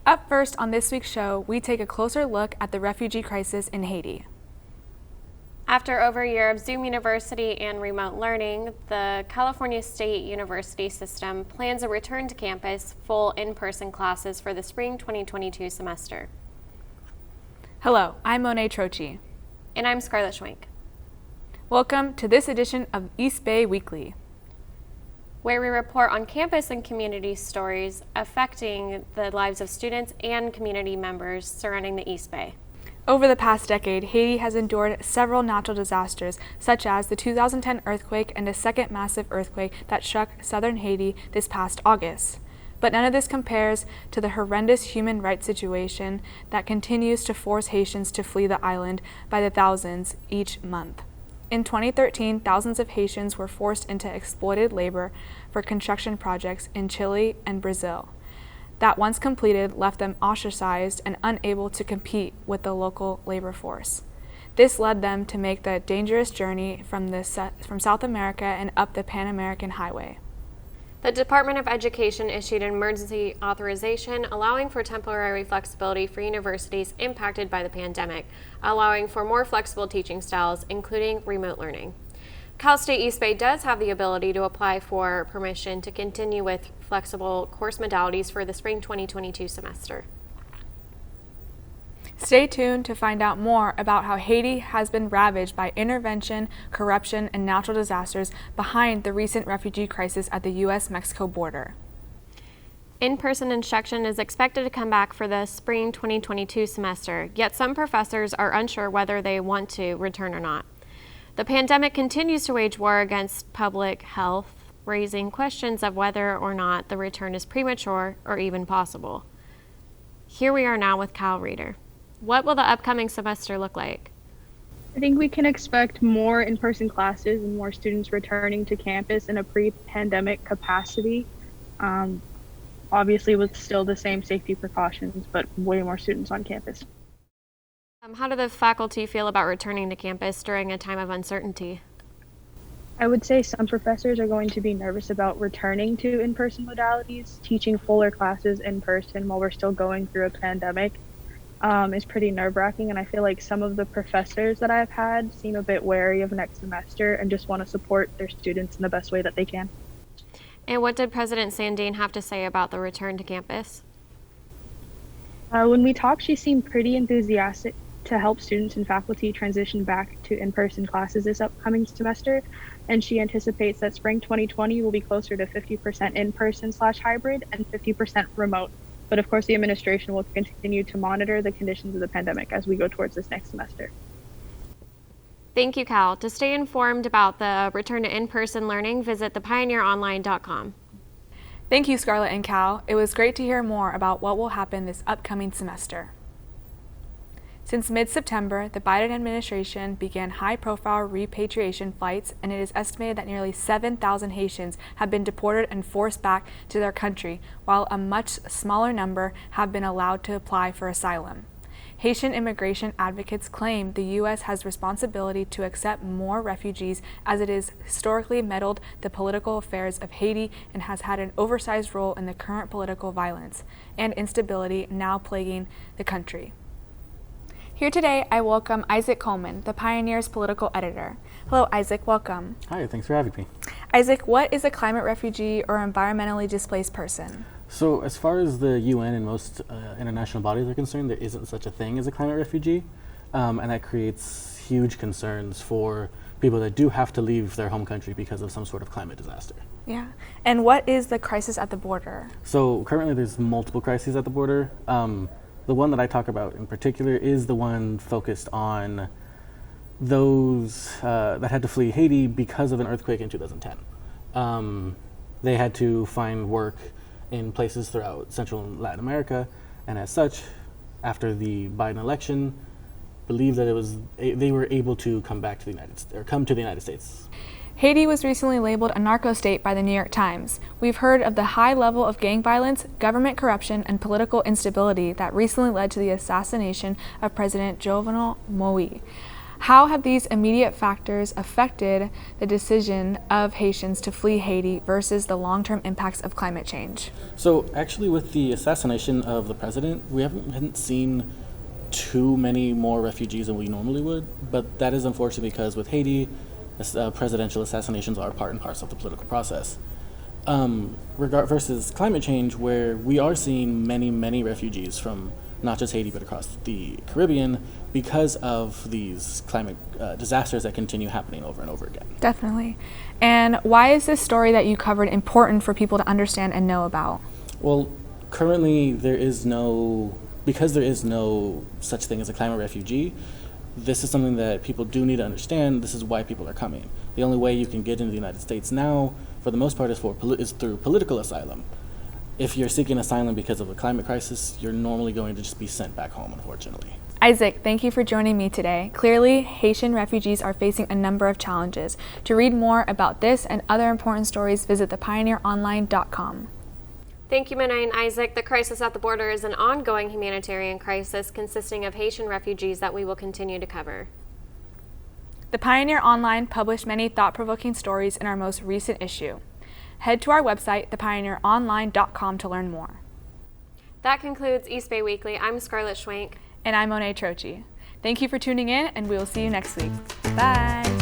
Up first on this week's show, we take a closer look at the refugee crisis in Haiti. After over a year of Zoom University and remote learning, the California State University system plans a return to campus full in-person classes for the spring 2022 semester. Hello, I'm Monet Troche. And I'm Scarlett Schwenk. Welcome to this edition of East Bay Weekly, where we report on campus and community stories affecting the lives of students and community members surrounding the East Bay. Over the past decade, Haiti has endured several natural disasters, such as the 2010 earthquake and a second massive earthquake that struck southern Haiti this past August. But none of this compares to the horrendous human rights situation that continues to force Haitians to flee the island by the thousands each month. In 2013, thousands of Haitians were forced into exploited labor for construction projects in Chile and Brazil. That once completed left them ostracized and unable to compete with the local labor force. This led them to make the dangerous journey from South America and up the Pan American Highway. The Department of Education issued an emergency authorization allowing for temporary flexibility for universities impacted by the pandemic, allowing for more flexible teaching styles, including remote learning. Cal State East Bay does have the ability to apply for permission to continue with flexible course modalities for the spring 2022 semester. Stay tuned to find out more about how Haiti has been ravaged by intervention, corruption, and natural disasters behind the recent refugee crisis at the U.S.-Mexico border. In-person instruction is expected to come back for the spring 2022 semester, yet some professors are unsure whether they want to return or not. The pandemic continues to wage war against public health, raising questions of whether or not the return is premature or even possible. Here we are now with Kyle Reeder. What will the upcoming semester look like? I think we can expect more in-person classes and more students returning to campus in a pre-pandemic capacity. Obviously with still the same safety precautions, but way more students on campus. How do the faculty feel about returning to campus during a time of uncertainty? I would say some professors are going to be nervous about returning to in-person modalities. Teaching fuller classes in person while we're still going through a pandemic is pretty nerve-wracking, and I feel like some of the professors that I've had seem a bit wary of next semester and just want to support their students in the best way that they can. And what did President Sandeen have to say about the return to campus? When we talked, she seemed pretty enthusiastic to help students and faculty transition back to in-person classes this upcoming semester, and she anticipates that spring 2020 will be closer to 50% in-person/hybrid and 50% remote. But of course, the administration will continue to monitor the conditions of the pandemic as we go towards this next semester. Thank you, Cal. To stay informed about the return to in-person learning, visit thepioneeronline.com. Thank you, Scarlett and Cal. It was great to hear more about what will happen this upcoming semester. Since mid-September, the Biden administration began high-profile repatriation flights, and it is estimated that nearly 7,000 Haitians have been deported and forced back to their country, while a much smaller number have been allowed to apply for asylum. Haitian immigration advocates claim the U.S. has responsibility to accept more refugees as it has historically meddled the political affairs of Haiti and has had an oversized role in the current political violence and instability now plaguing the country. Here today, I welcome Isaac Coleman, the Pioneer's political editor. Hello, Isaac, welcome. Hi, thanks for having me. Isaac, what is a climate refugee or environmentally displaced person? So as far as the UN and most international bodies are concerned, there isn't such a thing as a climate refugee, and that creates huge concerns for people that do have to leave their home country because of some sort of climate disaster. Yeah, and what is the crisis at the border? So currently there's multiple crises at the border. The one that I talk about in particular is the one focused on those that had to flee Haiti because of an earthquake in 2010. They had to find work in places throughout Central and Latin America, and as such, after the Biden election, believed that they were able to come to the United States. Haiti was recently labeled a narco state by the New York Times. We've heard of the high level of gang violence, government corruption, and political instability that recently led to the assassination of President Jovenel Moïse. How have these immediate factors affected the decision of Haitians to flee Haiti versus the long-term impacts of climate change? So actually with the assassination of the president, we haven't seen too many more refugees than we normally would, but that is unfortunate because with Haiti, presidential assassinations are part and parcel of the political process. Versus climate change, where we are seeing many refugees from not just Haiti but across the Caribbean because of these climate disasters that continue happening over and over again. Definitely. And why is this story that you covered important for people to understand and know about? Well, currently there is no such thing as a climate refugee. This is something that people do need to understand. This is why people are coming. The only way you can get into the United States now, for the most part, is through political asylum. If you're seeking asylum because of a climate crisis, you're normally going to just be sent back home, unfortunately. Isaac, thank you for joining me today. Clearly, Haitian refugees are facing a number of challenges. To read more about this and other important stories, visit thepioneeronline.com. Thank you, Monet and Isaac. The crisis at the border is an ongoing humanitarian crisis consisting of Haitian refugees that we will continue to cover. The Pioneer Online published many thought-provoking stories in our most recent issue. Head to our website, thepioneeronline.com, to learn more. That concludes East Bay Weekly. I'm Scarlett Schwenk. And I'm Monet Troche. Thank you for tuning in, and we will see you next week. Bye!